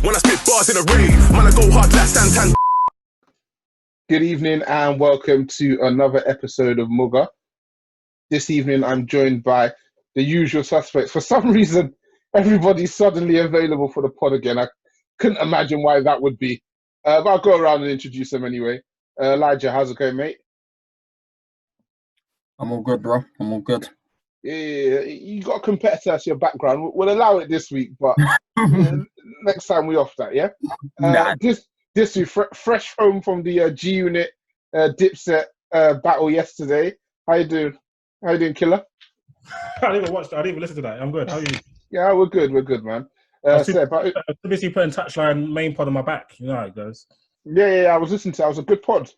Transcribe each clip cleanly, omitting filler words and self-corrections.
When I spit bars in a rave, man, I go hard like Santan. Good evening and welcome to another episode of MUGA. This evening I'm joined by the usual suspects. For some reason, everybody's suddenly available for the pod again. I couldn't imagine why that would be. But I'll go around and introduce them anyway. Elijah, how's it going, mate? I'm all good, bro. I'm all good. Yeah, you got a competitor as your background. We'll allow it this week, but next time we off that, yeah? Nah. This week, fresh home from the G Unit Dipset battle yesterday. How you doing? How you doing, Killer? I didn't even watch that. I didn't even listen to that. I'm good. How are you? Yeah, we're good, man. I'm too busy putting Touchline main pod on my back. You know how it goes. Yeah, I was listening to it. It was a good pod.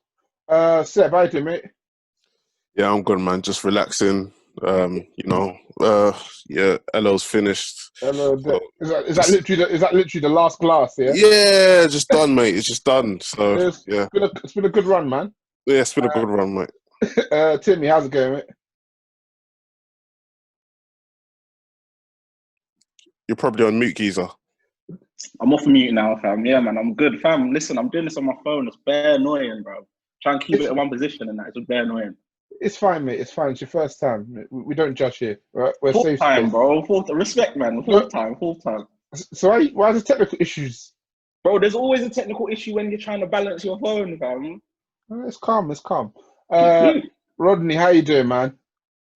Seb, how you doing, mate? Yeah, I'm good, man. Just relaxing. Elo's finished. Hello, is that literally the last glass? Yeah. Yeah, just done, mate. It's just done. So it's been a good run, man. Yeah, it's been a good run, mate. Timmy, how's it going, mate? You're probably on mute, geezer. I'm off mute now, fam. Yeah, man, I'm good, fam. Listen, I'm doing this on my phone. It's bare annoying, bro. Try and keep it in one position and that. It's just bare annoying. It's fine, mate. It's fine. It's your first time. We don't judge here, right? We're Fourth safe time, space. bro. Respect, man. Fourth time. So why are the technical issues? Bro, there's always a technical issue when you're trying to balance your phone, fam. It's calm. Rodney, how you doing, man?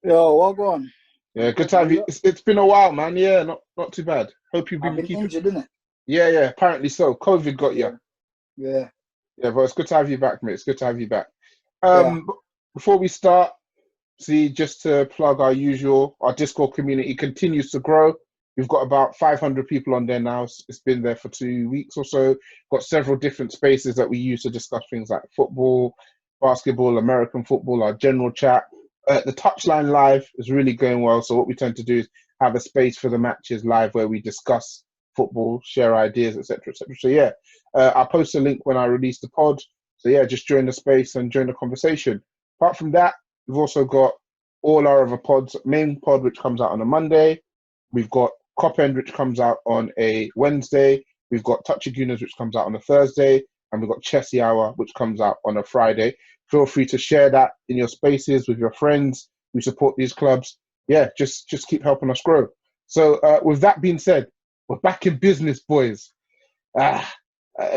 Yo, what going? Yeah, good to have you. It's been a while, man. Yeah, not too bad. Hope you've been keeping injured, isn't it? Yeah, apparently so. COVID got you. Yeah. Yeah, but it's good to have you back, mate. It's good to have you back. Yeah. Before we start, just to plug our Discord community continues to grow. We've got about 500 people on there now. It's been there for 2 weeks or so. Got several different spaces that we use to discuss things like football, basketball, American football, our general chat. The Touchline live is really going well. So what we tend to do is have a space for the matches live where we discuss football, share ideas, etc., etc. So yeah, I'll post a link when I release the pod. So yeah, just join the space and join the conversation. Apart from that, we've also got all our other pods. Main pod, which comes out on a Monday. We've got Cop End, which comes out on a Wednesday. We've got Touch of Gunners, which comes out on a Thursday. And we've got Chessy Hour, which comes out on a Friday. Feel free to share that in your spaces with your friends who support these clubs. Yeah, just keep helping us grow. So with that being said, we're back in business, boys. A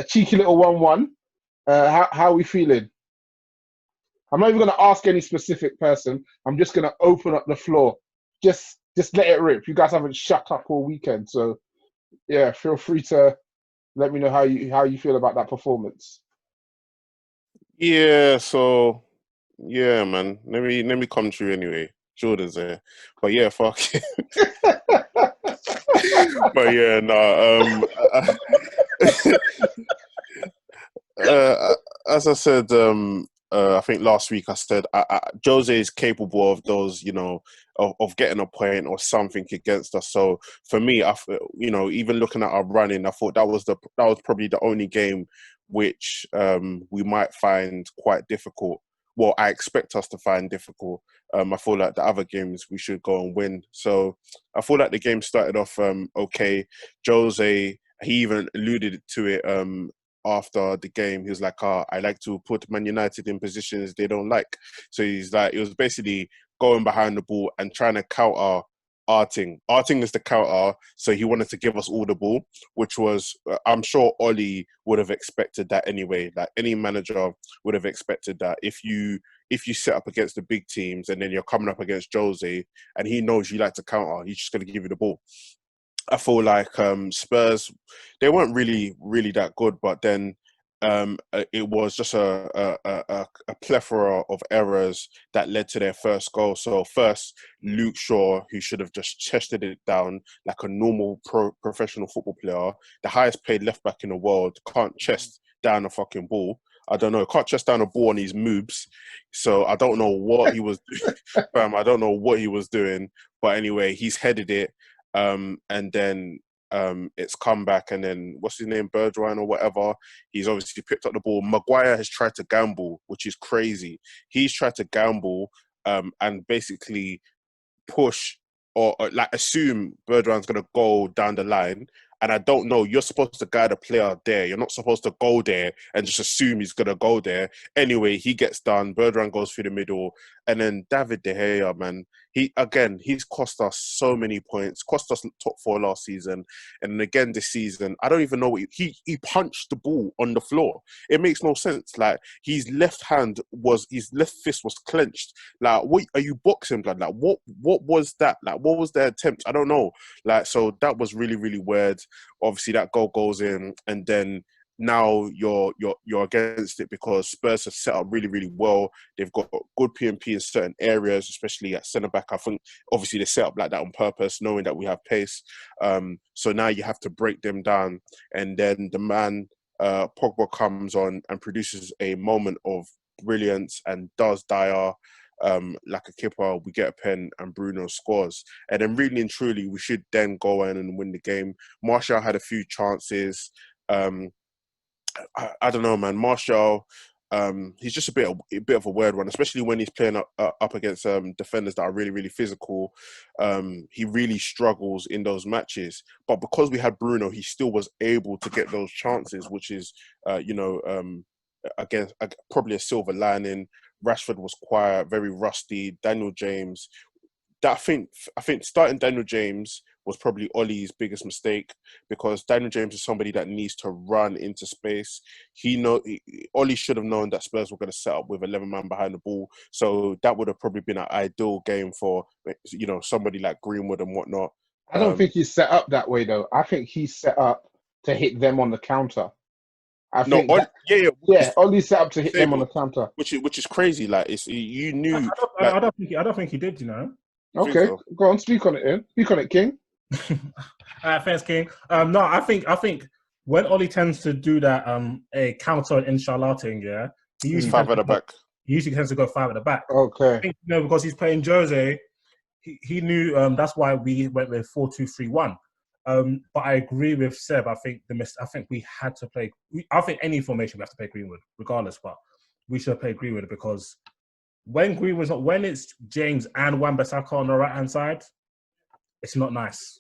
cheeky little 1-1. How are we feeling? I'm not even going to ask any specific person. I'm just going to open up the floor. Just let it rip. You guys haven't shut up all weekend, so yeah, feel free to let me know how you feel about that performance. Yeah, so yeah, man. Let me come to you anyway. Jordan's there, but yeah, fuck it. But yeah, as I said, I think last week I said Jose is capable of those, of getting a point or something against us. So for me, even looking at our running, I thought that was probably the only game which we might find quite difficult. Well, I expect us to find difficult. I feel like the other games we should go and win. So I feel like the game started off okay. Jose, he even alluded to it after the game. He was like, I like to put Man United in positions they don't like. So he's like, it was basically going behind the ball and trying to counter our thing. Our thing is the counter, so he wanted to give us all the ball, which was, I'm sure Ollie would have expected that anyway. Like any manager would have expected that. If you set up against the big teams and then you're coming up against Jose and he knows you like to counter, he's just going to give you the ball. I feel like Spurs, they weren't really that good, but then it was just a plethora of errors that led to their first goal. So first, Luke Shaw, who should have just chested it down like a normal professional football player, the highest paid left back in the world, can't chest down a fucking ball. I don't know, can't chest down a ball on his moves. So I don't know what he was doing. I don't know what he was doing. But anyway, he's headed it. And then it's come back, and then what's his name, Bergwijn or whatever, he's obviously picked up the ball. McGuire has tried to gamble, which is crazy. He's tried to gamble and basically push or like assume Bergwijn's going to go down the line And I don't know, you're supposed to guide a player there. You're not supposed to go there and just assume he's going to go there. Anyway, he gets done. Bertrand goes through the middle. And then David De Gea, man, he's cost us so many points, cost us top 4 last season. And again this season, I don't even know what he punched the ball on the floor. It makes no sense. Like, his left fist was clenched. Like, what are you boxing, blood? Like, what was that? Like, what was their attempt? I don't know. Like, so that was really, really weird. Obviously, that goal goes in, and then now you're against it because Spurs have set up really, really well. They've got good P&P in certain areas, especially at centre back. I think obviously they set up like that on purpose, knowing that we have pace. So now you have to break them down, and then the man Pogba comes on and produces a moment of brilliance and does Dyer like a kipper. We get a pen and Bruno scores, and then really and truly we should then go in and win the game. Martial had a few chances. I don't know, man. Martial, he's just a bit of a weird one, especially when he's playing up against defenders that are really, really physical. He really struggles in those matches. But because we had Bruno, he still was able to get those chances, which is, again, probably a silver lining. Rashford was quiet, very rusty. Daniel James, I think starting Daniel James was probably Ollie's biggest mistake, because Daniel James is somebody that needs to run into space. Ollie should have known that Spurs were going to set up with 11 man behind the ball, so that would have probably been an ideal game for somebody like Greenwood and whatnot. I don't think he's set up that way though. I think he's set up to hit them on the counter. Ollie's set up to hit them on the counter, which is crazy. Like, you knew. I don't think he did. Okay, go on, speak on it, Ian. Speak on it, King. Thanks, King. No, I think when Ollie tends to do that, a counter inshallah thing, yeah, he usually 5 at the back. He usually tends to go 5 at the back. Okay. I think, because he's playing Jose, he knew that's why we went with 4-2-3-1. But I agree with Seb. I think we had to play. I think any formation we have to play Greenwood, regardless. But we should play Greenwood because when it's James and Wan-Bissaka on the right hand side, it's not nice.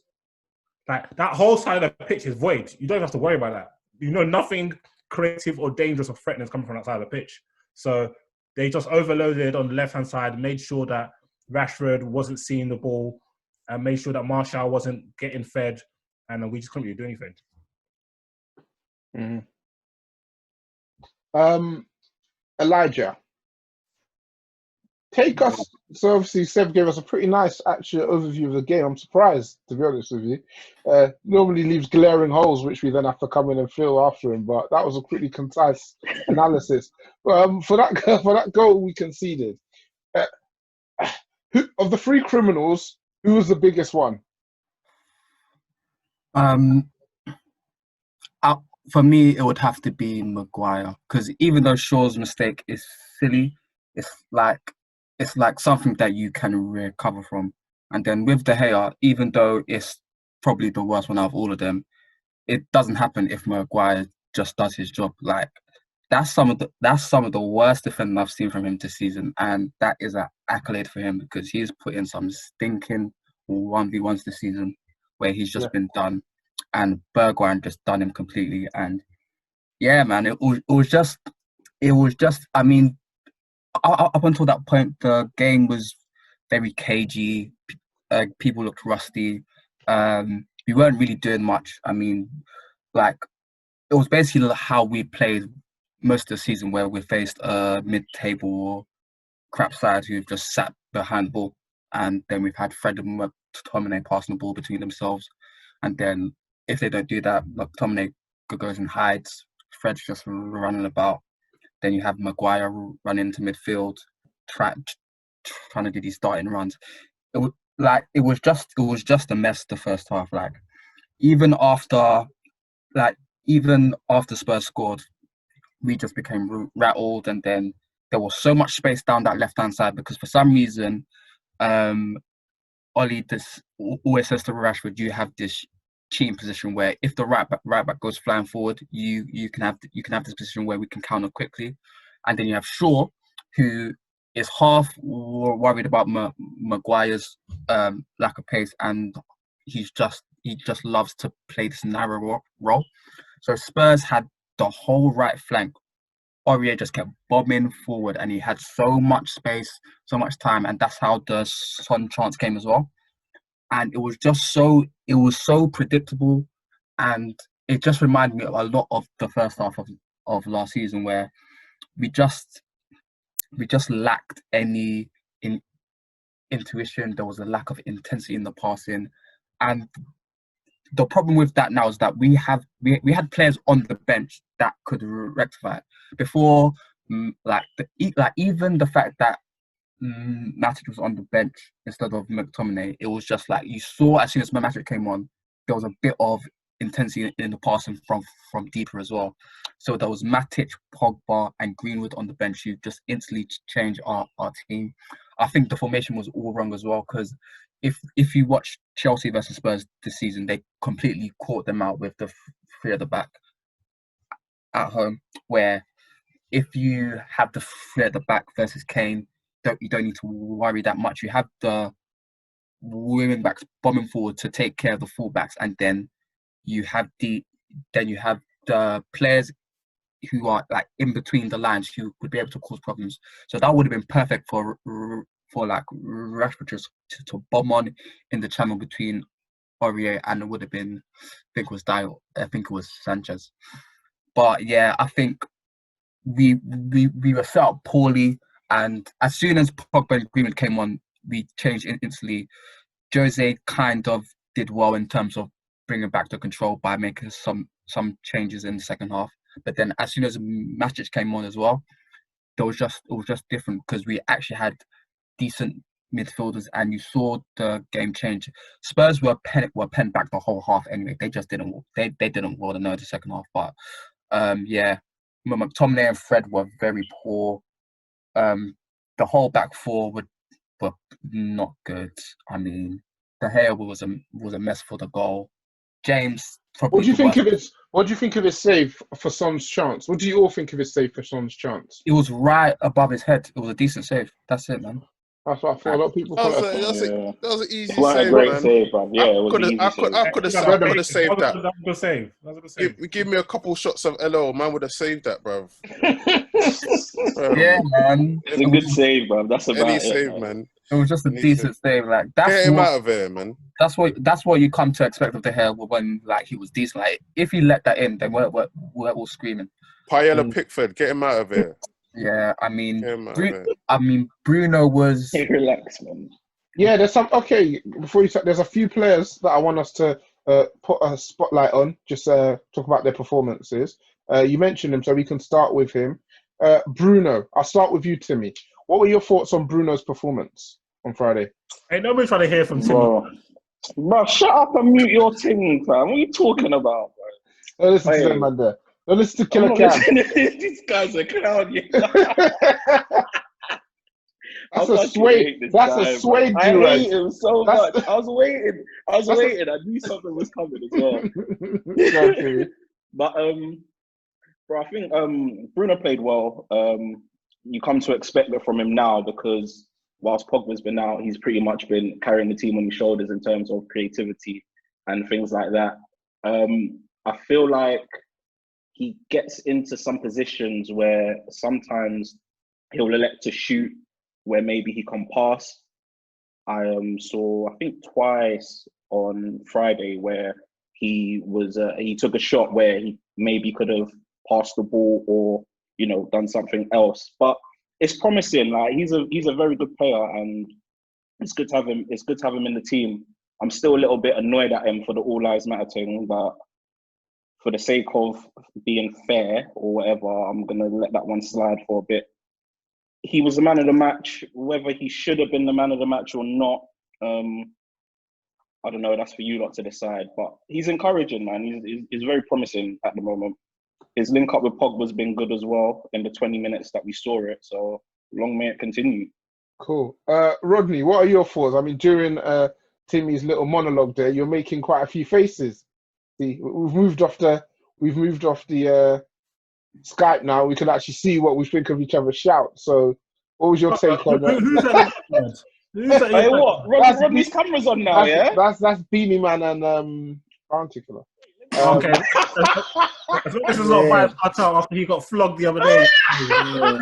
Like, that whole side of the pitch is void. You don't have to worry about that. Nothing creative or dangerous or threatening is coming from that side of the pitch. So they just overloaded on the left hand side, made sure that Rashford wasn't seeing the ball, and made sure that Martial wasn't getting fed, and we just couldn't really do anything. Mm-hmm. Elijah, take us. So obviously Seb gave us a pretty nice actual overview of the game. I'm surprised, to be honest with you. Normally leaves glaring holes which we then have to come in and fill after him, but that was a pretty concise analysis. For that goal we conceded, who of the 3 criminals, who was the biggest one? For me, it would have to be McGuire, because even though Shaw's mistake is silly, it's like something that you can recover from. And then with De Gea, even though it's probably the worst one out of all of them, it doesn't happen if McGuire just does his job. Like, that's some of the worst defending I've seen from him this season, and that is an accolade for him, because he's put in some stinking 1v1s this season where he's just been done, and Bergwijn just done him completely. And yeah, man, it was just. I mean, up until that point, the game was very cagey. People looked rusty. We weren't really doing much. I mean, like, it was basically how we played most of the season, where we faced a mid-table or crap side who've just sat behind the ball, and then we've had Fred and McTominay passing the ball between themselves, and then if they don't do that, McTominay goes and hides. Fred's just running about. Then you have Maguire running into midfield, trying to do these starting runs. It was just a mess the first half. Like, even after Spurs scored, we just became rattled, and then there was so much space down that left hand side, because for some reason, Ollie always says to Rashford, you have this cheating position where if the right back goes flying forward, you can have this position where we can counter quickly. And then you have Shaw, who is half worried about Maguire's lack of pace, and he's just he just loves to play this narrow role. So Spurs had the whole right flank. Aurier just kept bombing forward, and he had so much space, so much time, and that's how the Son chance came as well. And it was so predictable, and it just reminded me of a lot of the first half of last season, where we just lacked any intuition. There was a lack of intensity in the passing, and the problem with that now is that we had players on the bench that could rectify it. Before, even the fact that Matic was on the bench instead of McTominay, it was just like you saw as soon as Matic came on, there was a bit of intensity in the passing from deeper as well. So there was Matic, Pogba, and Greenwood on the bench. You just instantly change our team. I think the formation was all wrong as well, because if you watch Chelsea versus Spurs this season, they completely caught them out with the three at the back at home, where if you have the three at the back versus Kane, you don't need to worry that much. You have the wing backs bombing forward to take care of the fullbacks, and then you have the players who are like in between the lines who would be able to cause problems. So that would have been perfect for like Rashford to bomb on in the channel between Aurier, and it would have been, I think it was Sanchez. But yeah, I think we were set up poorly, and as soon as Pogba and Greenwood came on, we changed instantly. Jose kind of did well in terms of bringing back the control by making some changes in the second half. But then as soon as Matic came on as well, it was just different, because we actually had decent midfielders, and you saw the game change. Spurs were penned back the whole half anyway. They just didn't roll the nerve the second half. But yeah, McTominay and Fred were very poor. The whole back four were not good. I mean, De Gea was a mess for the goal. James. What do you think of his save for Son's chance? What do you all think of his save for Son's chance? It was right above his head. It was a decent save. That's it, man. That's what I thought. A lot of people. That was an easy It wasn't save, a great man. save, bro. Yeah, it was an easy save. I could have saved that. That was a good save. Give me a couple shots of LO, man would have saved that, bruv. Yeah, man. It's a good save, bro. That's about Any it, save, man. It was just a decent save. Like Get him out of here, man. That's what you come to expect of De Gea when like he was decent. Like if he let that in, then we're all screaming. Paella Pickford, get him out of here. Yeah, I mean, I mean Bruno was. Hey, relax, man. Yeah, there's some. Okay, before you start, there's a few players that I want us to put a spotlight on. Just talk about their performances. You mentioned him, so we can start with him. Bruno, I'll start with you, Timmy. What were your thoughts on Bruno's performance on Friday? Ain't nobody trying to hear from Timmy. Bro, shut up and mute your thing, fam. What are you talking about, bro? Don't listen to them, man. There. Don't listen to Killer Cam. These guys are clown. That's a sway. That's a sway. I hate him so much. I was waiting. I knew something was coming as well. But bro, I think Bruno played well. You come to expect that from him now, because whilst Pogba's been out, he's pretty much been carrying the team on his shoulders in terms of creativity and things like that. I feel like he gets into some positions where sometimes he'll elect to shoot where maybe he can pass. I saw, I think twice on Friday, where he took a shot where he maybe could have passed the ball or, you know, done something else. But it's promising. Like he's a very good player, and it's good to have him. It's good to have him in the team. I'm still a little bit annoyed at him for the All Lives Matter thing, but for the sake of being fair or whatever, I'm gonna let that one slide for a bit. He was the man of the match. Whether he should have been the man of the match or not, I don't know. That's for you lot to decide. But he's encouraging, man. He's very promising at the moment. His link up with Pogba's been good as well in the 20 minutes that we saw it. So long may it continue. Cool. Rodney, what are your thoughts? I mean, during Timmy's little monologue there, you're making quite a few faces. See, we've moved off the Skype now. We can actually see what we think of each other's shout. So what was your take on that? Hey, what? Rodney's camera's on now, yeah? That's Beanie Man and Bounty Killer. Okay. As long as it's not Vibes Cartel after he got flogged the other day. I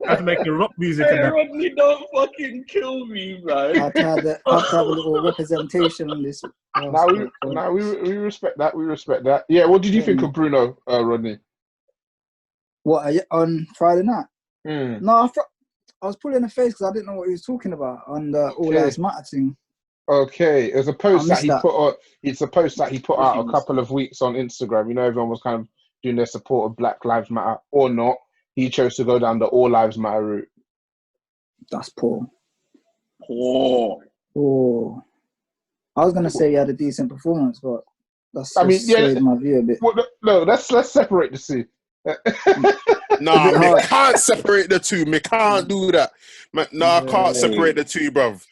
have to make rock music. Hey, Rodney, don't fucking kill me, man. I have to have a little representation on this. We respect that. We respect that. Yeah. What did you think of Bruno, Rodney? What on Friday night? Mm. No, I was pulling a face because I didn't know what he was talking about on the All Lives Matter thing. Okay, it was a post that he put on. It's a post that he put out a couple of weeks on Instagram. You know, everyone was kind of doing their support of Black Lives Matter or not. He chose to go down the All Lives Matter route. That's poor. Poor. I was gonna say he had a decent performance, but that's swayed my view a bit. Well, no, let's separate the two. Nah, we can't separate the two. We can't do that. I can't separate the two, bruv.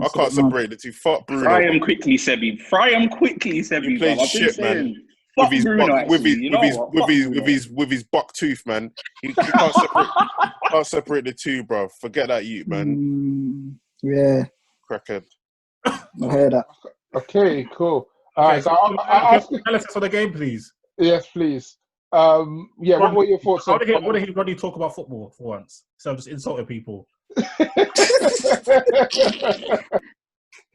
I can't separate the two. Fuck Bruno. Fry him quickly, Sebi. He plays shit, man. Fuck With his buck tooth, man. He can't separate the two, bruv. Forget that, you man. Yeah. Crackhead. I heard that. Okay, cool. All right, so I'll ask you. Analysis for the game, please. Yes, please. What were your thoughts? I want to hear Rodney talk about football for once. So I'm just insulting people.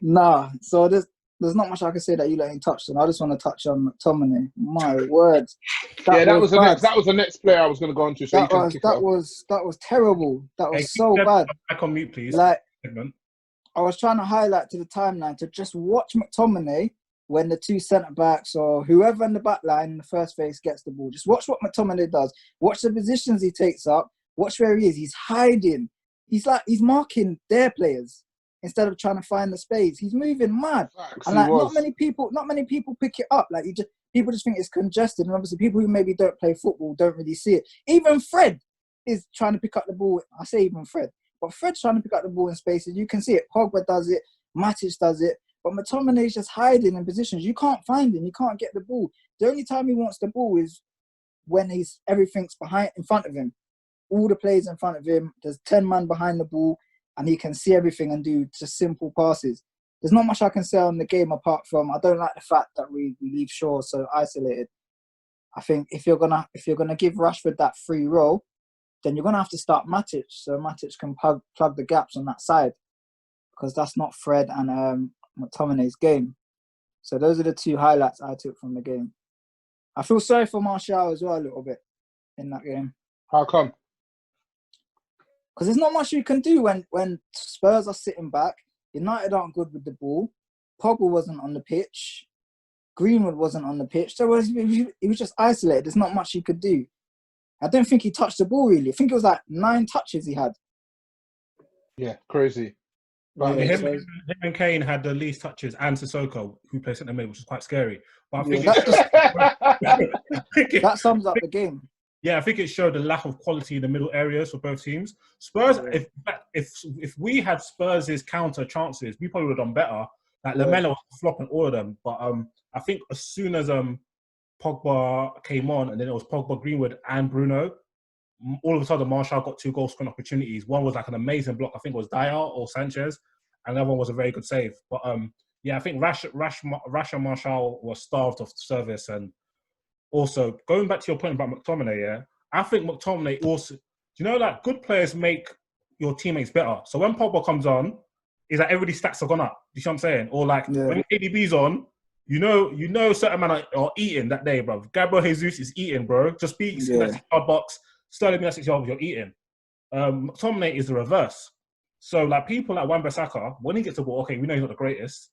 Nah, so there's not much I can say that you ain't touched on. I just want to touch on McTominay. My words. That was the next player I was going to go on to. So that was terrible. That was so bad. Back on mute, please. Like, I was trying to highlight to the timeline to just watch McTominay when the two centre-backs or whoever in the back line in the first phase gets the ball. Just watch what McTominay does. Watch the positions he takes up. Watch where he is. He's hiding. He's marking their players instead of trying to find the space. He's moving mad. And like not many people pick it up. Like people just think it's congested. And obviously people who maybe don't play football don't really see it. Even Fred is trying to pick up the ball. I say even Fred. But Fred's trying to pick up the ball in spaces. You can see it. Pogba does it. Matic does it. But McTominay is just hiding in positions. You can't find him. You can't get the ball. The only time he wants the ball is when everything's in front of him. All the players in front of him. There's 10 men behind the ball, and he can see everything and do just simple passes. There's not much I can say on the game apart from I don't like the fact that we leave Shaw so isolated. I think if you're gonna give Rashford that free role, then you're gonna have to start Matic so Matic can plug the gaps on that side, because that's not Fred and McTominay's game. So those are the two highlights I took from the game. I feel sorry for Martial as well a little bit in that game. How come? Because there's not much you can do when Spurs are sitting back. United aren't good with the ball. Pogba wasn't on the pitch. Greenwood wasn't on the pitch. So he was just isolated. There's not much he could do. I don't think he touched the ball really. I think it was like 9 touches he had. Yeah, crazy. But him and Kane had the least touches, and Sissoko, who plays in the middle, which is quite scary. But I think that sums up the game. Yeah, I think it showed the lack of quality in the middle areas for both teams. Spurs, if we had Spurs' counter chances, we probably would have done better. Like Lamela was flopping all of them, but I think as soon as Pogba came on, and then it was Pogba, Greenwood, and Bruno, all of a sudden Martial got 2 goal scoring opportunities. One was like an amazing block, I think it was Dyer or Sanchez, and the other one was a very good save. But yeah, I think Rash and Martial were starved of service. And also, going back to your point about McTominay, yeah, I think McTominay also, like good players make your teammates better. So when Pogba comes on, it's like everybody's stats have gone up. You see what I'm saying? Or like when KDB's on, you know certain men are eating that day, bro. Gabriel Jesus is eating, bro. Just be in that 6-yard box. Sterling in that 6-yard box, you're eating. McTominay is the reverse. So like people like Wan-Bissaka, when he gets the ball, okay, we know he's not the greatest.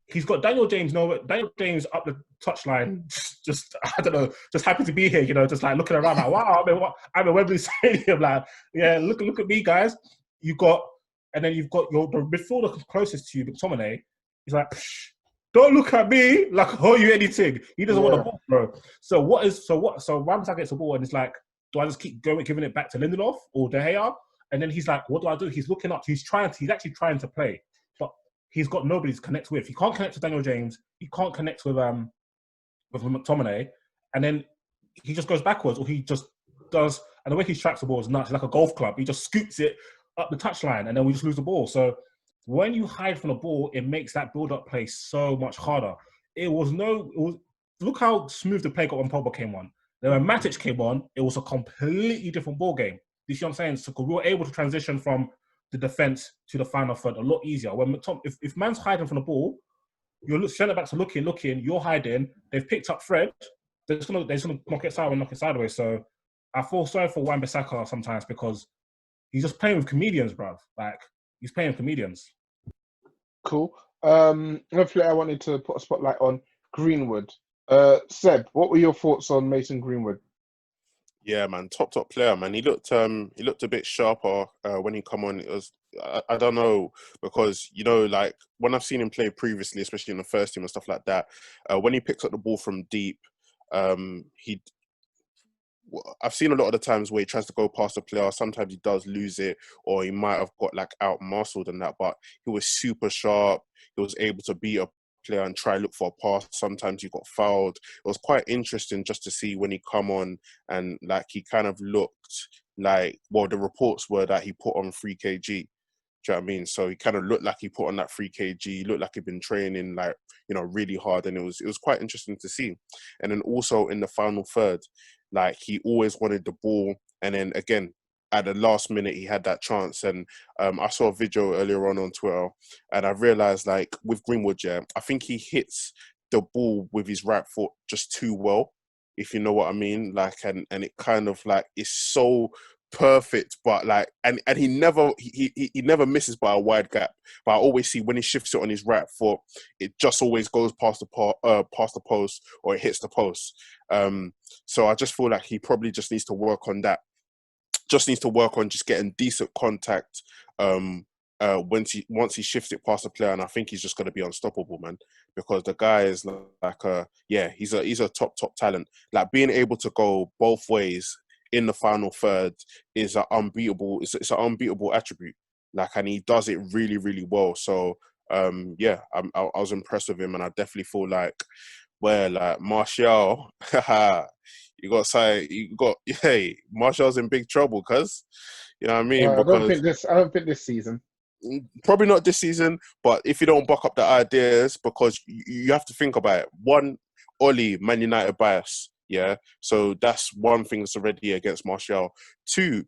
He's got Daniel James up the touchline, just I don't know, just happy to be here, just like looking around like, wow, I'm at Wembley Stadium, like, yeah, look at me, guys. You've got your the midfielder closest to you, McTominay. He's like, don't look at me like I owe you anything. He doesn't want the ball, bro. So Wan-Bissaka gets the ball and it's like, do I just keep giving it back to Lindelof or De Gea? And then he's like, what do I do? He's looking up. He's actually trying to play, but he's got nobody to connect with. He can't connect with Daniel James. He can't connect with McTominay. And then he just goes backwards, or he just does. And the way he tracks the ball is nuts. It's like a golf club. He just scoops it up the touchline, and then we just lose the ball. So when you hide from the ball, it makes that build-up play so much harder. Look how smooth the play got when Pogba came on. Then when Matic came on, it was a completely different ball game. You see what I'm saying? So we were able to transition from the defense to the final third a lot easier. When if man's hiding from the ball, your centre backs are looking, you're hiding. They've picked up Fred. They're just gonna knock it sideways. So I feel sorry for Wan-Bissaka sometimes because he's just playing with comedians, bruv. Like he's playing with comedians. Cool. Hopefully, I wanted to put a spotlight on Greenwood. Seb, what were your thoughts on Mason Greenwood? Yeah, man, top player, man. He looked a bit sharper when he come on. It was I don't know, because like when I've seen him play previously, especially in the first team and stuff like that, when he picks up the ball from deep, I've seen a lot of the times where he tries to go past the player. Sometimes he does lose it, or he might have got like out muscled and that. But he was super sharp. He was able to beat a player and try look for a pass. Sometimes he got fouled. It was quite interesting just to see when he come on, and like he kind of looked like, well, the reports were that he put on 3 kg. Do you know what I mean? So he kind of looked like he put on that 3 kg. He looked like he'd been training like, really hard, and it was quite interesting to see. And then also in the final third, like he always wanted the ball, and then again at the last minute he had that chance. And I saw a video earlier on Twitter, and I realized like with Greenwood, I think he hits the ball with his right foot just too well, if you know what I mean. Like and it kind of like is so perfect, but like and he never misses by a wide gap. But I always see when he shifts it on his right foot, it just always goes past the post, or it hits the post. So I just feel like he probably just needs to work on that. Just needs to work on just getting decent contact once he shifts it past the player, and I think he's just going to be unstoppable, man. Because the guy is like he's a top talent. Like being able to go both ways in the final third is an unbeatable. It's an unbeatable attribute. Like, and he does it really, really well. So I was impressed with him, and I definitely feel like, well, like Martial, Martial's in big trouble, cuz, you know what I mean? I don't think this season. Probably not this season, but if you don't buck up the ideas, because you have to think about it. One, Oli, Man United bias, yeah? So that's one thing that's already against Martial. Two,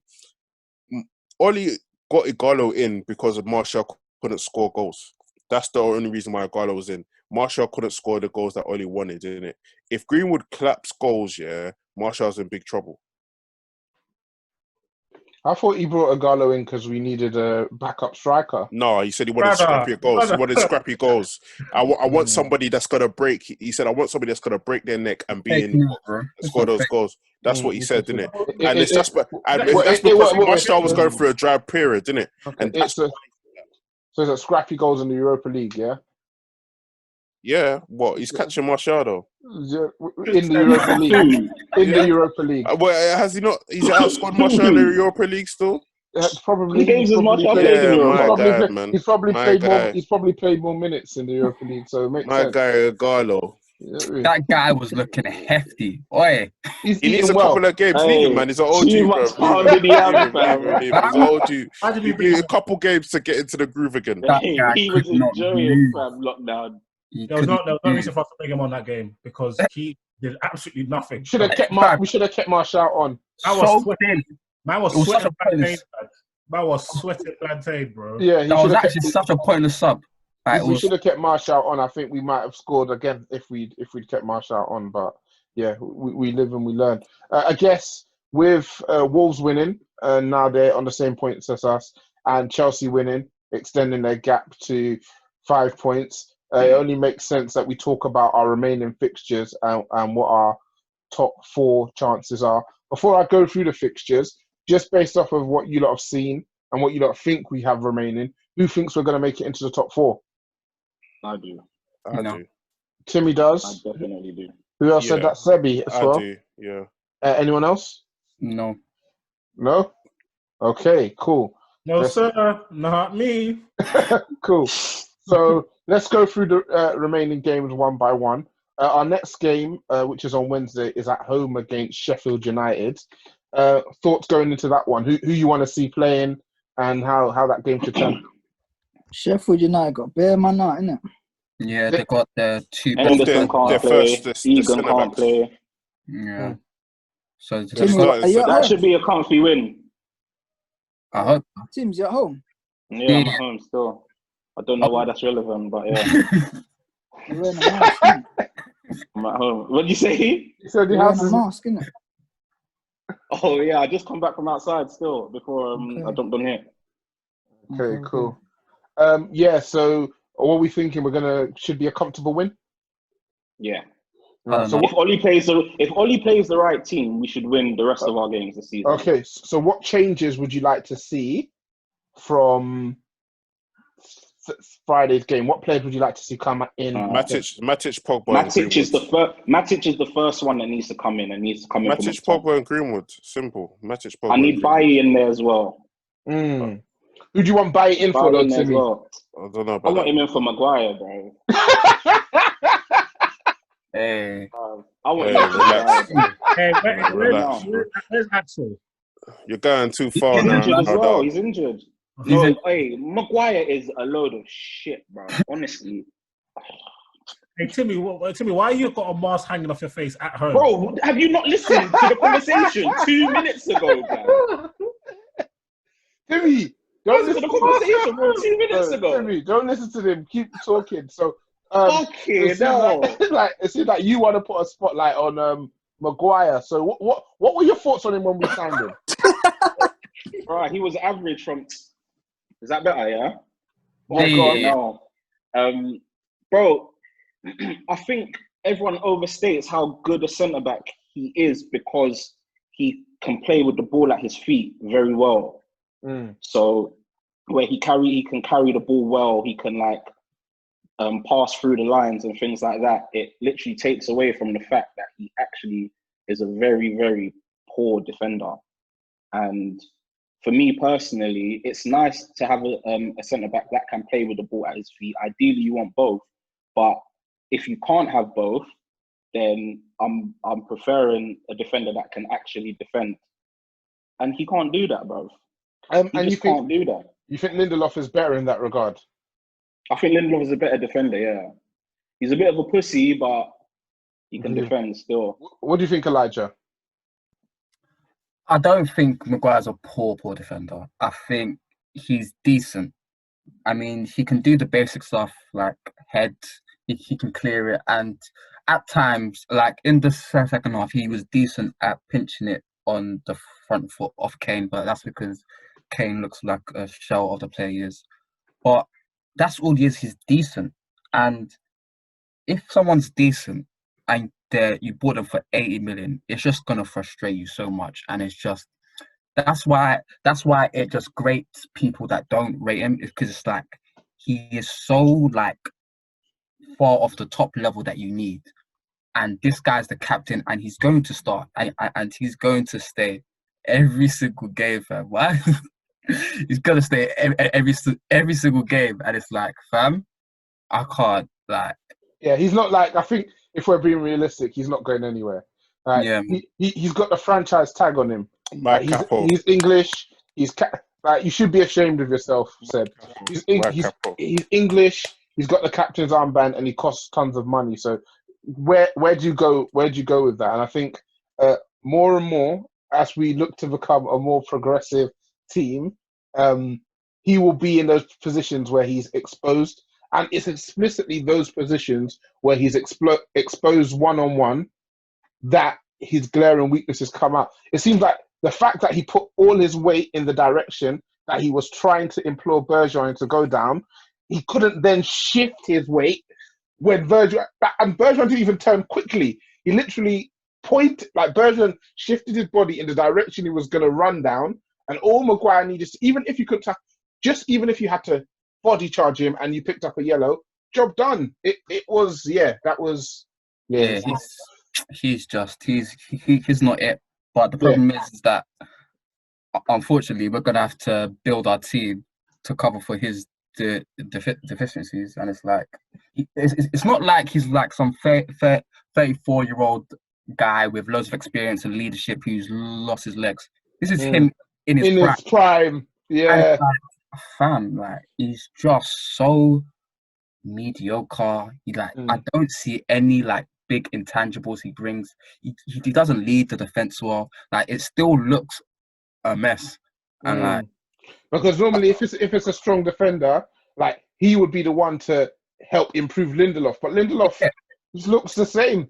Oli got Igalo in because Martial couldn't score goals. That's the only reason why Igalo was in. Martial couldn't score the goals that Oli wanted, didn't it? If Greenwood claps goals, Martial's in big trouble. I thought he brought Igalo in because we needed a backup striker. No, he said he wanted scrappy goals. He wanted scrappy goals. I want somebody that's going to break. He said, I want somebody that's going to break their neck and be in and score those goals. That's what he said, didn't it? And it's just because Martial was going through a dry period, didn't it? Okay. And that's so it's a scrappy goals in the Europa League, yeah? Yeah, what? He's catching Martial though. In the Europa League. The Europa League. Well, has he not? He's outscored Martial in the Europa League still? Probably. Games has Martial played in Europa? He's probably played more. He's probably played more minutes in the Europa League, so it makes sense. My guy Garlo. That guy was looking hefty. Oi. He needs a couple of games, man. He's an OG, bro. He's an OG. He need a couple games to get into the groove again. He was enjoying lockdown. There was no reason for us to bring him on that game because he did absolutely nothing. We should have kept Martial on. Man was sweating plantain. Man was sweating plantain, bro. Yeah, that was actually such a pointless sub. If we should have kept Martial on, I think we might have scored again if we'd kept Martial on. But yeah, we live and we learn. I guess with Wolves winning, and now they're on the same points as us, and Chelsea winning, extending their gap to 5 points. It only makes sense that we talk about our remaining fixtures and what our top 4 chances are. Before I go through the fixtures, just based off of what you lot have seen and what you lot think we have remaining, who thinks we're going to make it into the top 4? I do. I do. Timmy does? I definitely do. Who else said that? Sebi as well? I do, yeah. Anyone else? No. No? Okay, cool. No, sir. Not me. Cool. So let's go through the remaining games one by one. Our next game, which is on Wednesday, is at home against Sheffield United. Thoughts going into that one? Who you want to see playing and how that game should turn? Sheffield United got bare man out, innit? Yeah, they got the two. Henderson can't their play. first Egan centre can't backs. play. Yeah. So it's They're Timmy, just, starting are you at centre That home? should be a comfy win. I hope. Tim's, you at home? Yeah, I'm Yeah. at home still. I don't know why that's relevant, but yeah, You're wearing a mask, innit? I'm at home. What did you say? He said the You're house wearing is. a mask, innit? Oh yeah, I just come back from outside still before Okay. I jumped on here. Okay, cool. Yeah. So, what are we thinking? Should be a comfortable win. Yeah. I don't So know. If Oli plays the right team, we should win the rest of our games this season. okay. So, what changes would you like to see from Friday's game? What players would you like to see come in? Matic, Pogba, and Matic is Greenwood. Matic is the first one that needs to come in and needs to come in from Matic, the top. Pogba, and Greenwood. Simple. Matic, Pogba. I need and Bailly in there as well. Who do you want buy in for, Bailly though, in there as Timmy? well. I don't know I about want that. him in for Maguire, bro. Hey, I want Hey, him in for relax. Maguire. Hey, Relax. where's Axel? You're going too far He's now. injured as brother. well. He's injured. He's No, in- hey, Maguire is a load of shit, bro. Honestly. Hey, Timmy, why you got a mask hanging off your face at home? Bro, have you not listened to the conversation 2 minutes ago, guys? Timmy, don't Listen listen to the conversation from 2 minutes No, ago. Timmy, don't listen to them. Keep talking. So, Okay, it seems like you want to put a spotlight on Maguire. So, what were your thoughts on him when we signed him? Right, he was average from. Is that better? Yeah. Yeah. No. Bro, I think everyone overstates how good a centre back he is because he can play with the ball at his feet very well. So where he can carry the ball well, he can pass through the lines and things like that. It literally takes away from the fact that he actually is a very, very poor defender. And for me personally, it's nice to have a centre back that can play with the ball at his feet. Ideally, you want both, but if you can't have both, then I'm preferring a defender that can actually defend, and he can't do that, bro. He just can't do that. You think Lindelof is better in that regard? I think Lindelof is a better defender. Yeah, he's a bit of a pussy, but he can defend still. What do you think, Elijah? I don't think Maguire's a poor defender. I think he's decent. I mean, he can do the basic stuff like head. He can clear it, and at times, like in the second half, he was decent at pinching it on the front foot of Kane. But that's because Kane looks like a shell of the player he is. But that's all he is. He's decent, and if someone's decent and you bought them for 80 million, it's just gonna frustrate you so much, and it's just that's why it just grates people that don't rate him, is because it's like he is so like far off the top level that you need, and this guy's the captain, and he's going to start and he's going to stay every single game, fam. Why? He's gonna stay every single game, and it's like, fam, I can't like. Yeah, he's not like, I think if we're being realistic, he's not going anywhere. Yeah, he's got the franchise tag on him. Capo. He's English. You should be ashamed of yourself, Seb. He's English. He's got the captain's armband, and he costs tons of money. So where do you go? Where do you go with that? And I think more and more, as we look to become a more progressive team, he will be in those positions where he's exposed. And it's explicitly those positions where he's exposed one-on-one that his glaring weaknesses come out. It seems like the fact that he put all his weight in the direction that he was trying to implore Bergeron to go down, he couldn't then shift his weight when Bergeron didn't even turn quickly. He literally Bergeron shifted his body in the direction he was going to run down, and all Maguire needed, even if you had to body charge him and you picked up a yellow, job done. He's not it. But the problem is that unfortunately we're gonna have to build our team to cover for his deficiencies, and it's like it's not like he's like some 34-year-old guy with loads of experience and leadership who's lost his legs. This is him in his prime. Yeah. fam, like he's just so mediocre. I don't see any like big intangibles he brings. He doesn't lead the defense well. Like it still looks a mess. And like because normally if it's a strong defender, like he would be the one to help improve Lindelof, but Lindelof just looks the same.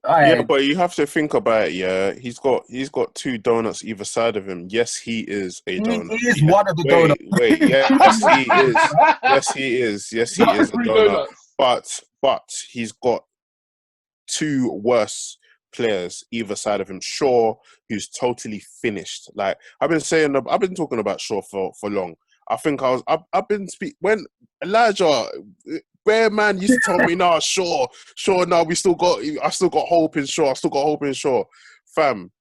Yeah, but you have to think about it. Yeah, he's got two donuts either side of him. Yes, he is a donut. He is one of the donuts. Wait, yes, he is. Yes, he is. Yes, he is a donut. But he's got two worse players either side of him. Shaw, who's totally finished. Like I've been talking about Shaw for long. I think I've been when Elijah. Bear man used to tell me, nah, Shaw, now I still got hope in Shaw. Fam,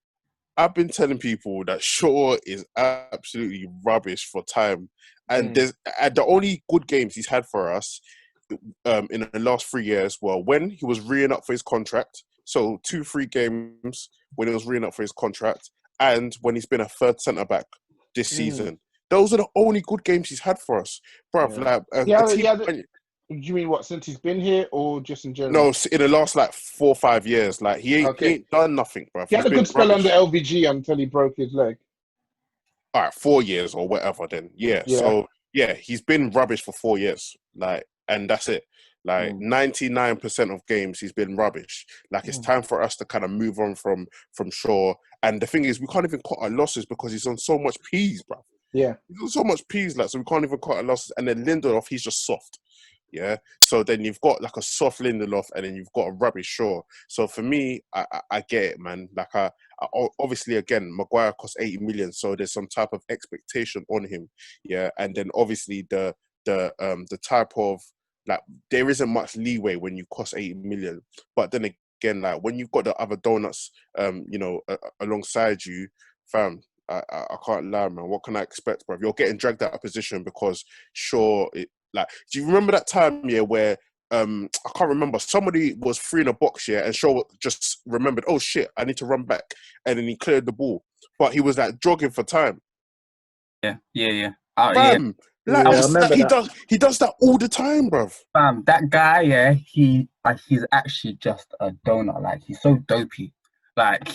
I've been telling people that Shaw is absolutely rubbish for time. And the only good games he's had for us in the last 3 years were when he was re-ing up for his contract. So 2-3 games when he was re-ing up for his contract, and when he's been a third centre-back this season. Those are the only good games he's had for us. Bruv, do you mean what, since he's been here or just in general? No, in the last like 4 or 5 years. Like he ain't done nothing, bro. He had a good spell under LVG until he broke his leg. All right, 4 years or whatever then. Yeah. So yeah, he's been rubbish for 4 years. Like, and that's it. Like 99% of games he's been rubbish. Like it's time for us to kind of move on from Shaw. And the thing is, we can't even cut our losses because he's on so much P's, bro. Yeah. He's on so much P's, like, so we can't even cut our losses. And then Lindelof, he's just soft. Yeah, so then you've got like a soft Lindelof, and then you've got a rubbish Shaw. So for me, I get it, man. Like I obviously, again, McGuire cost 80 million, so there's some type of expectation on him. Yeah, and then obviously the type of like there isn't much leeway when you cost 80 million. But then again, like when you've got the other donuts, alongside you, fam. I can't lie, man. What can I expect, bro? You're getting dragged out of position because Shaw. Like, do you remember that time, where I can't remember, somebody was free in a box, and Shaw just remembered, oh shit, I need to run back, and then he cleared the ball, but he was like jogging for time. Yeah. Fam, he does that all the time, bruv. Fam, that guy, he's actually just a donut. Like he's so dopey. Like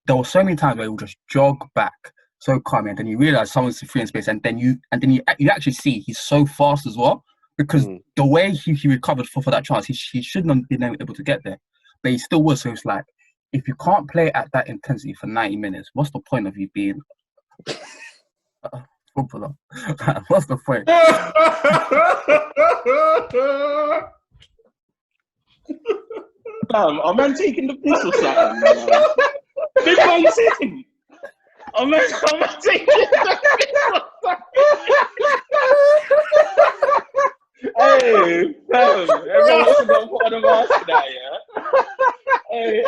there were so many times where he would just jog back so calm, and then you realize someone's free in space, and then you actually see he's so fast as well, because the way he recovered for that chance, he shouldn't have been able to get there, but he still was. So it's like, if you can't play at that intensity for 90 minutes, what's the point of you being footballer? What's the point? Damn, am I taking the piss or something? Big man sitting. I'm not taking the piss. Hey, fam, everyone else got put on the mask now, yeah? Hey.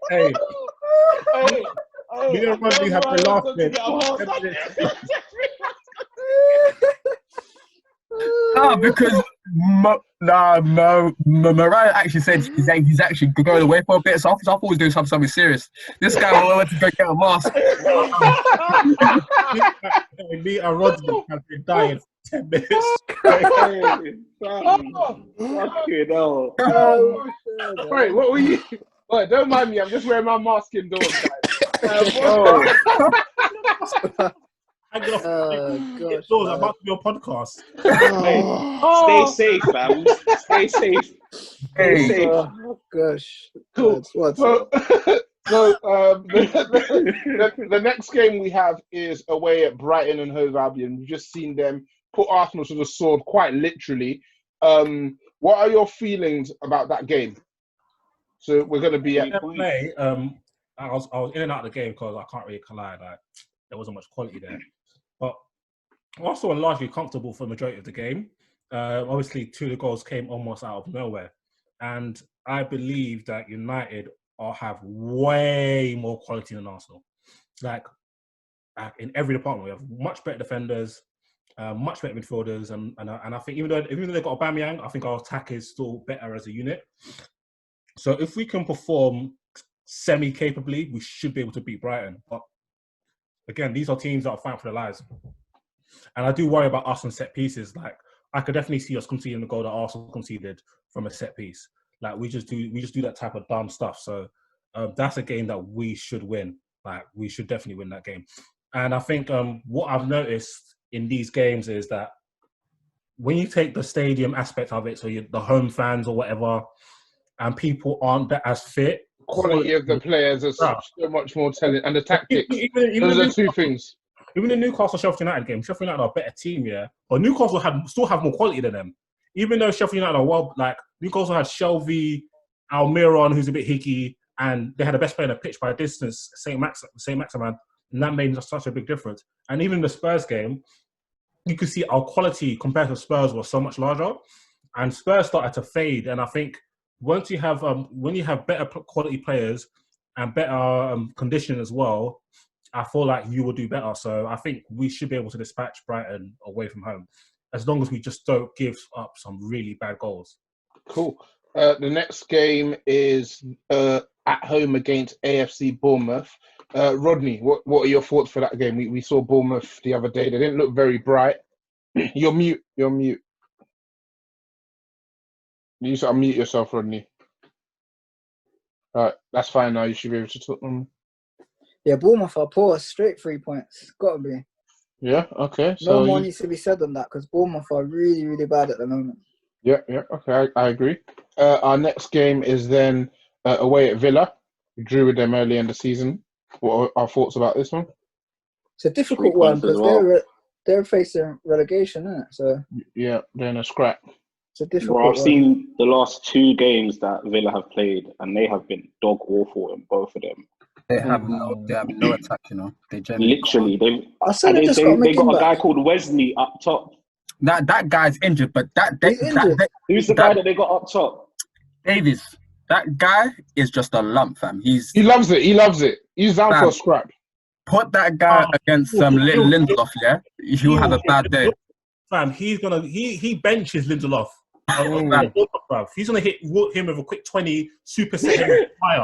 Hey. Me and Rodney have been laughing. No, because Mariah actually said he's actually going away for a bit, so I thought he was doing something serious. This guy went to go get a mask. Me and Rodney have been dying for 10 minutes. Fucking hell. Wait, what were you? Wait, don't mind me, I'm just wearing my mask indoors, guys. Gosh. I'm about to be on podcast. Hey, stay safe, fam. Stay safe. Stay safe. Oh, gosh. Cool. What? So the next game we have is away at Brighton and Hove Albion. We've just seen them put Arsenal to the sword, quite literally. What are your feelings about that game? So we're going to be at play. I was in and out of the game because I can't really lie. Like, there wasn't much quality there. But Arsenal were largely comfortable for the majority of the game. Obviously, 2 of the goals came almost out of nowhere. And I believe that United have way more quality than Arsenal. Like in every department, we have much better defenders, much better midfielders. And I think even though they've got Aubameyang, I think our attack is still better as a unit. So if we can perform semi-capably, we should be able to beat Brighton. But again, these are teams that are fighting for their lives. And I do worry about us on set pieces. Like, I could definitely see us conceding the goal that Arsenal conceded from a set piece. Like, we just do that type of dumb stuff. So that's a game that we should win. Like, we should definitely win that game. And I think what I've noticed in these games is that when you take the stadium aspect of it, so the home fans or whatever, and people aren't as fit. Quality of the players is so much more telling, and the tactics. Even Those are two things. Even the Newcastle Sheffield United game, Sheffield United are a better team, yeah. But Newcastle still have more quality than them. Even though Sheffield United are Newcastle had Shelby, Almiron, who's a bit hickey, and they had the best player on the pitch by a distance, Saint Maximin, and that made such a big difference. And even in the Spurs game, you could see our quality compared to Spurs was so much larger, and Spurs started to fade. And I think once you have when you have better quality players and better condition as well, I feel like you will do better. So I think we should be able to dispatch Brighton away from home, as long as we just don't give up some really bad goals. Cool. The next game is at home against AFC Bournemouth. Rodney, what are your thoughts for that game? We saw Bournemouth the other day. They didn't look very bright. You're mute. You should unmute yourself, Rodney. All right, that's fine now. You should be able to talk. Yeah, Bournemouth are poor. Straight 3 points. Got to be. Yeah, okay. No more needs to be said on that because Bournemouth are really, really bad at the moment. Yeah, okay, I agree. Our next game is then away at Villa. We drew with them early in the season. What are our thoughts about this one? It's a difficult one because they're facing relegation, isn't it? So yeah, they're in a scrap. It's a difficult one. I've seen the last 2 games that Villa have played, and they have been dog awful in both of them. They have no attack, you know. They literally they got a guy called Wesley up top. That guy's injured, but who's the guy that they got up top? Davies. That guy is just a lump, fam. He loves it. He's down for a scrap. Put that guy against Lindelof, yeah? He'll have a bad day. Fam, he benches Lindelof. He's gonna hit him with a quick 20 super second fire.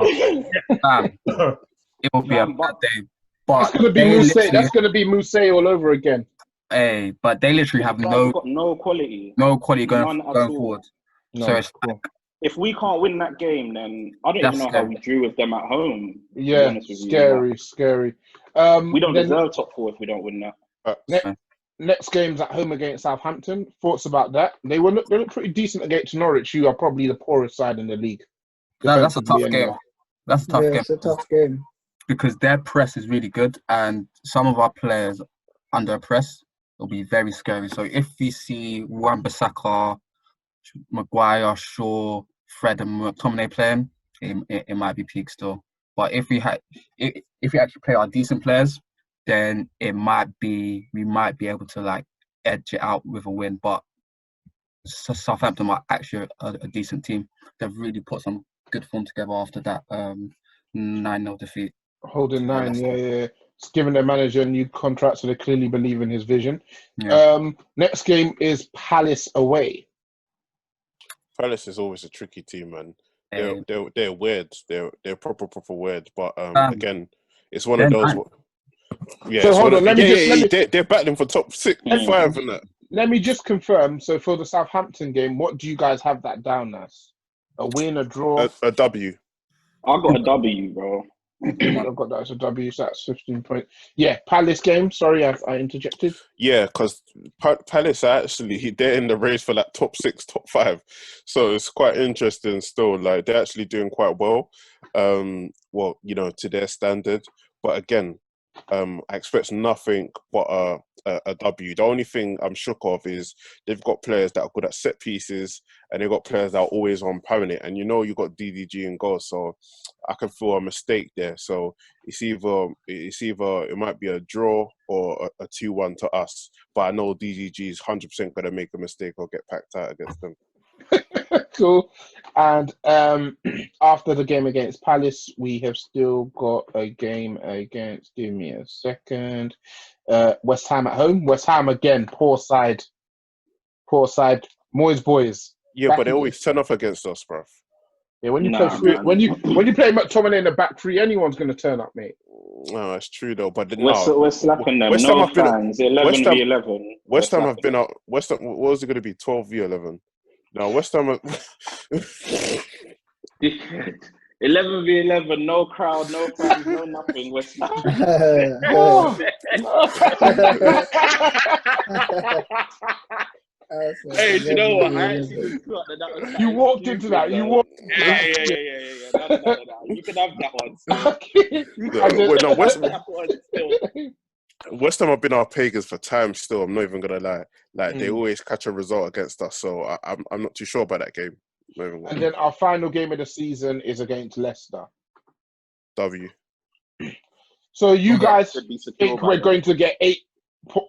It will be a bad day. But that's gonna be Mousse all over again. Hey, but they literally have no quality. No quality going forward. No. So it's like, if we can't win that game, then I don't even know how we drew with them at home. Yeah, scary. We don't deserve top 4 if we don't win that. Next game's at home against Southampton. Thoughts about that? They look pretty decent against Norwich, who are probably the poorest side in the league. That's a tough game. That's a tough game. It's a tough game. Because their press is really good, and some of our players under press will be very scary. So if we see Wan-Bissaka, McGuire, Shaw, Fred, and McTominay playing, it might be peak still. But if we actually play our decent players, then we might be able to like edge it out with a win. But Southampton are actually a decent team. They've really put some good form together after that 9-0 defeat. Holding 9, yeah. It's giving their manager a new contract, so they clearly believe in his vision. Yeah. Next game is Palace away. Palace is always a tricky team, man. They're weird. They're proper weird. But again, it's one of those. Yeah. So hold on. They're battling for top 6, 5, and that. Let me just confirm. So for the Southampton game, what do you guys have that down as? A win, a draw, a W. I got a W, bro. I've got that as a W, so that's 15 points. Yeah, Palace game. Sorry, I interjected. Yeah, because Palace are actually they're in the race for like top 6, top 5. So it's quite interesting still. Like they're actually doing quite well. Well, you know, to their standard. But again, I expect nothing but a W. The only thing I'm shook of is they've got players that are good at set pieces, and they've got players that are always on permanent. And you know, you got DDG in goal, so I can feel a mistake there. So it's either it might be a draw or a 2-1 to us. But I know DDG is 100% going to make a mistake or get packed out against them. Cool. And after the game against Palace, we have still got a game against, give me a second, West Ham at home. West Ham again, poor side. Moyes boys. Yeah, but they always turn off against us, bruv. Yeah, when you Nah, play three, man. when you play McTominay in the back three, anyone's going to turn up, mate. No, that's true though. But We're slapping them. West Ham No have been fans. 11 v 11. West Ham have been out. West Ham. What was it going to be? 12 v 11. No, West Ham. 11 v 11. No crowd, no fans, no nothing. We're slapping. Hey, do you know what? I actually just thought that was. You walked into that. You walked. Yeah. No. You can have that one. West Ham have been our pagans for time still. I'm not even gonna lie. Like they always catch a result against us, so I'm not too sure about that game. And then our final game of the season is against Leicester. W. So you guys think we're going to get 8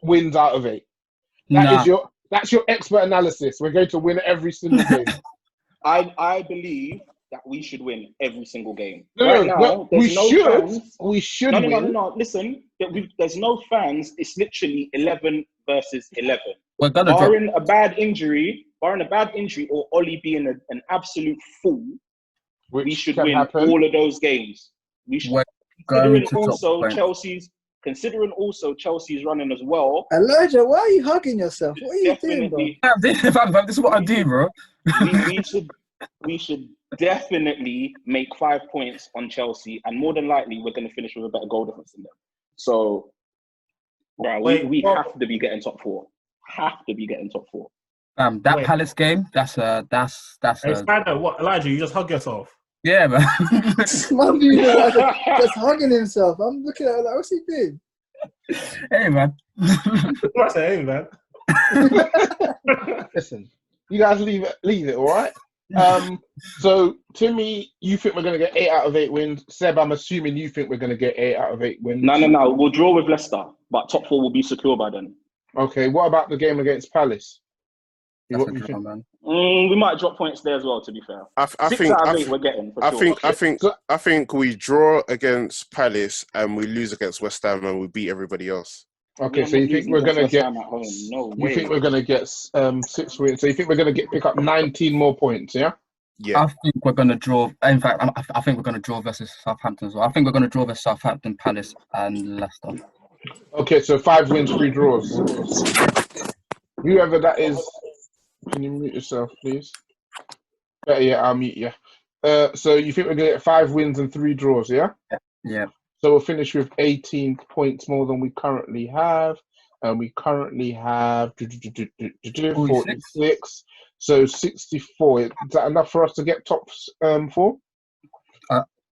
wins out of 8? That's your expert analysis. We're going to win every single game. I believe that we should win every single game. We should win. No. Listen, there's no fans. It's literally 11 versus 11. Barring a bad injury, or Ollie being an absolute fool, we should win all of those games. We should. Considering also Chelsea's running as well. Elijah, why are you hugging yourself? What are you doing, bro? This is what I do, bro. we should definitely make 5 points on Chelsea, and more than likely we're going to finish with a better goal difference than them. So, bro, we have to be getting top 4. Have to be getting top 4. Palace game, that's Hey, Spider, what, Elijah? You just hug yourself. Yeah, man. Man, dude, just hugging himself. I'm looking at it like, what's he doing? Hey, man. What's that, hey, man? Listen, you guys leave it, all right? So, Timmy, you think we're going to get 8 out of 8 wins? Seb, I'm assuming you think we're going to get 8 out of 8 wins. No. We'll draw with Leicester, but top 4 will be secure by then. Okay, what about the game against Palace? What you think, man? We might drop points there as well. To be fair, I think we're getting. I think we draw against Palace and we lose against West Ham and we beat everybody else. Okay, so you think we're going to get? You think we're going to get 6 wins? So you think we're going to pick up 19 more points? Yeah. Yeah. I think we're going to draw. In fact, I think we're going to draw versus Southampton as well. I think we're going to draw versus Southampton, Palace, and Leicester. Okay, so 5 wins, 3 draws. Whoever that is. Can you mute yourself, please? Yeah, I'll mute you. So you think we're going to get 5 wins and 3 draws, yeah? Yeah. So we'll finish with 18 points more than we currently have. And we currently have 46. So 64. Is that enough for us to get top 4?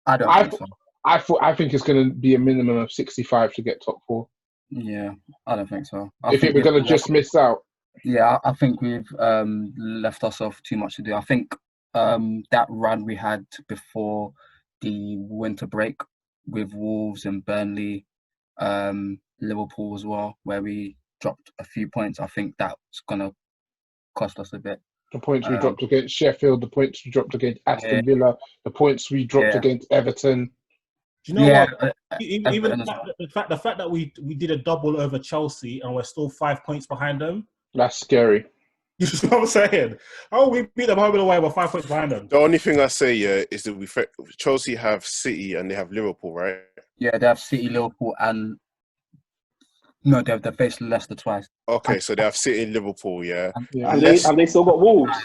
I don't think so. I think it's going to be a minimum of 65 to get top 4. Yeah, I don't think so. I think we're going to just miss out. Yeah, I think we've left ourselves too much to do. I think that run we had before the winter break with Wolves and Burnley, Liverpool as well, where we dropped a few points, I think that's going to cost us a bit. The points we dropped against Sheffield, the points we dropped against Aston Villa, the points we dropped against Everton. Do you know what? Even the fact that we did a double over Chelsea and we're still 5 points behind them. That's scary. You know what I'm saying? How we beat them home and away, we're 5 points behind them. The only thing I say, is that Chelsea have City and they have Liverpool, right? Yeah, they have City, Liverpool, and no, they've faced Leicester twice. Okay, so they have City and Liverpool, yeah. And they still got Wolves.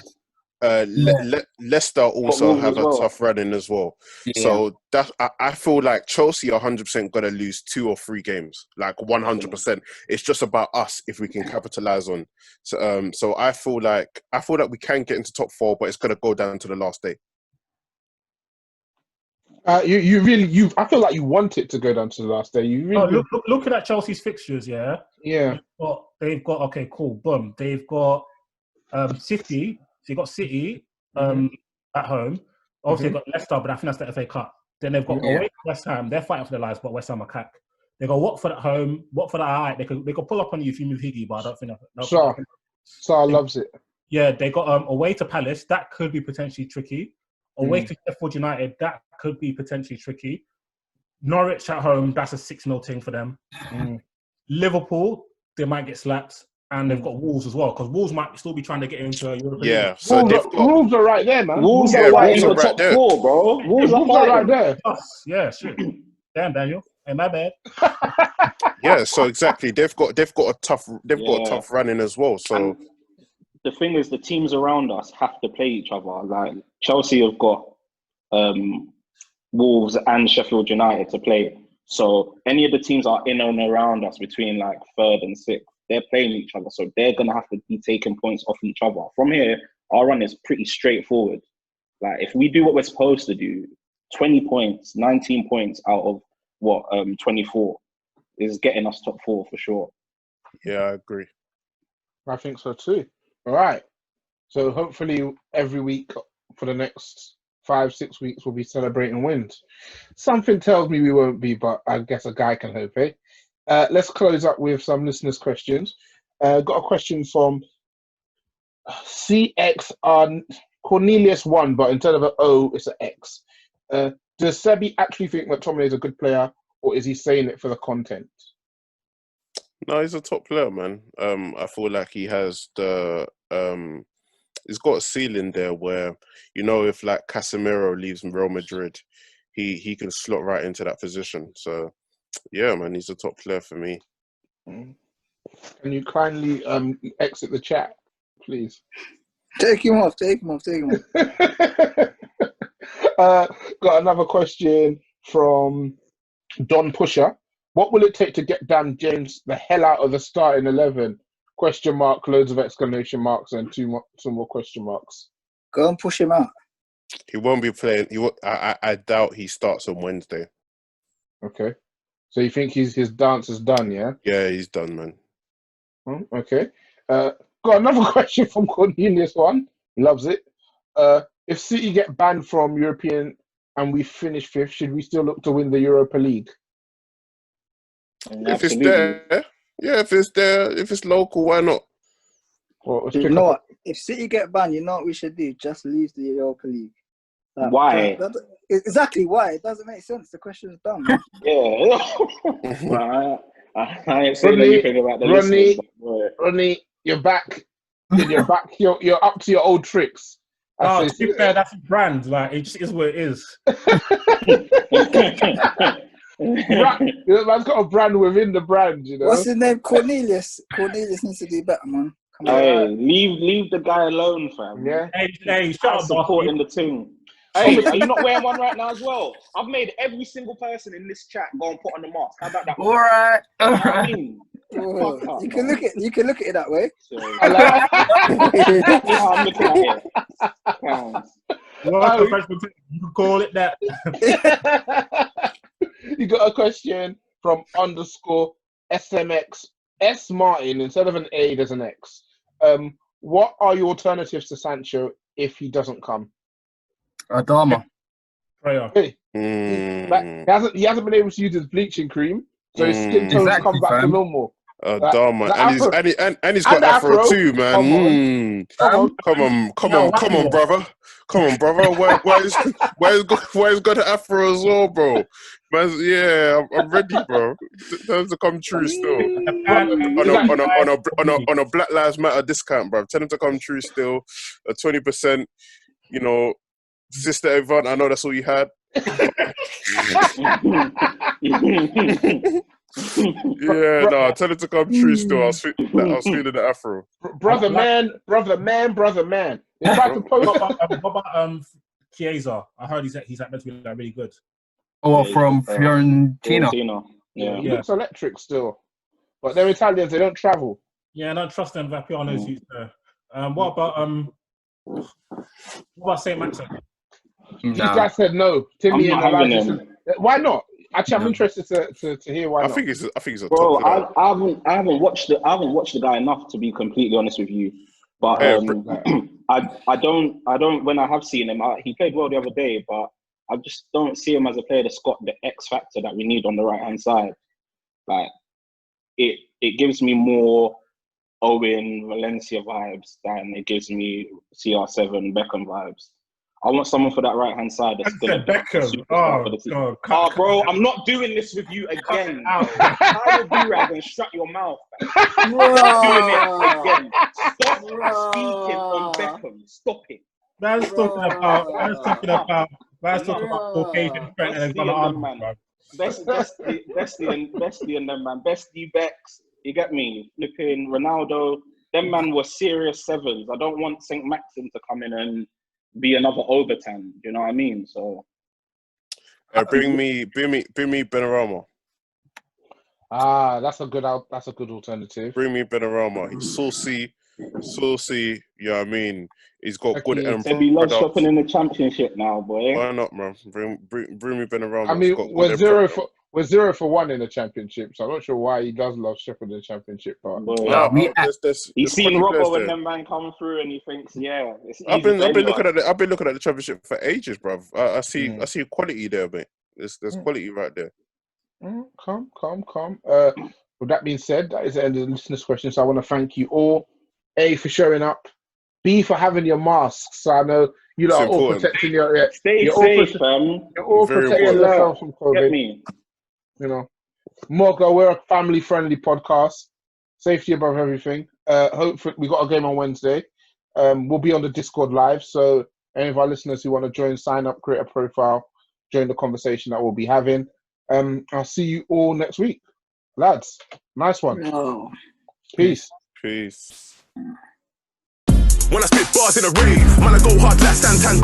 Leicester also have a tough running as well. Yeah. So that I feel like Chelsea are 100% going to lose 2 or 3 games, like 100%. It's just about us if we can capitalize on. So I feel like we can get into top 4, but it's going to go down to the last day. I feel like you want it to go down to the last day. Looking at Chelsea's fixtures, yeah. They've got okay, cool, boom. They've got City. So you've got City at home. Obviously, they've got Leicester, but I think that's the FA Cup. Then they've got away to West Ham. They're fighting for their lives, but West Ham are cack. They've got Watford at home. Watford are all right. They could pull up on you if you move Higgy, but I don't think that. Sarr loves it. Yeah, they got away to Palace. That could be potentially tricky. Away to Sheffield United. That could be potentially tricky. Norwich at home. That's a 6-0 thing for them. Liverpool, they might get slapped. and they've got Wolves as well, because Wolves might still be trying to get into Europa League. Yeah, so they've got Wolves are right there, man. Wolves Yeah, are right in Wolves are the right top there. 4, bro. Wolves are Wolves are right fighting. there. Us. Yeah, shit. Damn, Daniel. Hey, my bad. yeah. So exactly, they've got a tough Yeah. run in as well. So And the thing is, the teams around us have to play each other. Like Chelsea have got Wolves and Sheffield United to play. So any of the teams are in and around us between like 3rd and 6th, they're playing each other. So they're going to have to be taking points off each other. From here, our run is pretty straightforward. Like if we do what we're supposed to do, 20 points, 19 points out of 24 is getting us top 4 for sure. yeah, I agree. I think so too. All right. So hopefully every week for the next 5-6 weeks we'll be celebrating wins. Something tells me we won't be, but I guess a guy can hope, eh? Let's close up with some listeners' questions. Got a question from CX Cornelius 1, but instead of an O, it's an X. Does Sebi actually think McTominay is a good player, or is he saying it for the content? No, he's a top player, man. I feel like he has he's got a ceiling there where, if like Casemiro leaves Real Madrid, he can slot right into that position. So, yeah, man, he's a top player for me. Can you kindly exit the chat, please? Take him off. Got another question from Don Pusher. What will it take to get Dan James the hell out of the starting 11? Question mark, loads of exclamation marks, and two more question marks. Go and push him out. He won't be playing. I doubt he starts on Wednesday. Okay. So you think his dance is done, yeah? Yeah, he's done, man. Okay. Got another question from Cornelius 1. He loves it. If City get banned from European and we finish 5th, should we still look to win the Europa League? If it's there, yeah. If it's there, if it's local, why not? Well, You know what? If City get banned, you know what we should do? Just leave the Europa League. Why? Exactly why? It doesn't make sense. The question is dumb. Man. Yeah. I ain't saying anything about the listeners. Ronnie, you're back. You're back. You're up to your old tricks. To be fair, that's a brand. Like, it just is what it is. Man's got a brand within the brand, What's his name? Cornelius. Cornelius needs to do better, man. Come on. Hey, leave the guy alone, fam. Yeah. Hey, shut up, supporting the team. Hey, are you not wearing one right now as well? I've made every single person in this chat go and put on the mask. How about that? All right. I mean, You can look at it that way. So, I'm looking at it. You can call it that. You got a question from _SMX S Martin. Instead of an A, there's an X. What are your alternatives to Sancho if he doesn't come? Adama. Prayer. Hey, he hasn't been able to use his bleaching cream, so his skin tones come back to normal. Dharma. And he's got afro too, man. Come on, brother. Come on, brother. Where's got the afro as well, bro? Man, yeah, I'm ready, bro. Tell him to come true still. On a Black Lives Matter discount, bro. Tell him to come true still. A 20%, Sister Yvonne, I know that's all you had. Yeah, no, tell it to come true still. I was feeling the afro. Brother man. They tried to post. What about Chiesa? I heard he's meant to be really good. Oh, from Fiorentina. Yeah, he looks electric still. But they're Italians, they don't travel. Yeah, I don't trust them. Vapiano's used there. What about St. Maxim? These guys said no. Timmy and Elijah said, why not? Actually, I'm interested to hear why. I think it's a bro. top I haven't watched the guy enough to be completely honest with you. But I don't. When I have seen him, he played well the other day. But I just don't see him as a player that's got the X factor that we need on the right hand side. Like it gives me more Owen Valencia vibes than it gives me CR7 Beckham vibes. I want someone for that right-hand side that's I going said to Beckham. Oh, God. bro, I'm not doing this with you again. I will do rag and shut your mouth. I'm not doing it again. Stop speaking on Beckham. Stop it. Man's talking about Caucasian Trent Alexander-Arnold, bro. Bestie and them, man. Bestie, Bex, you get me? Flipping Ronaldo. Them man were serious sevens. I don't want St. Maxim to come in and be another Overton. You know what I mean? So bring me Benrahma. That's a good alternative. Bring me Benrahma. He's saucy. You know what I mean? He's got good end They'll be love products. shopping in the Championship now, boy. Why not, man? Bring me Benrahma. I mean, we're 0-1 in the Championship, so I'm not sure why he does love shopping in the Championship. But he's seen Robbo when them man come through, and he thinks, yeah, it's easy. I've been looking at the Championship for ages, bruv. I see quality there, mate. There's quality right there. Come. With that being said, that is the end of the listeners' questions. So I want to thank you all, A, for showing up, B, for having your masks. So I know you lot are all protecting your... Stay safe, fam. You're all protecting yourselves from COVID. Get me. You know, MUGA, we're a family-friendly podcast. Safety above everything. Hopefully, we got a game on Wednesday. We'll be on the Discord live. So any of our listeners who want to join, sign up, create a profile, join the conversation that we'll be having. I'll see you all next week. Lads, nice one. No. Peace. Peace. When I spit bars in a rave, man, I go hard like Santan.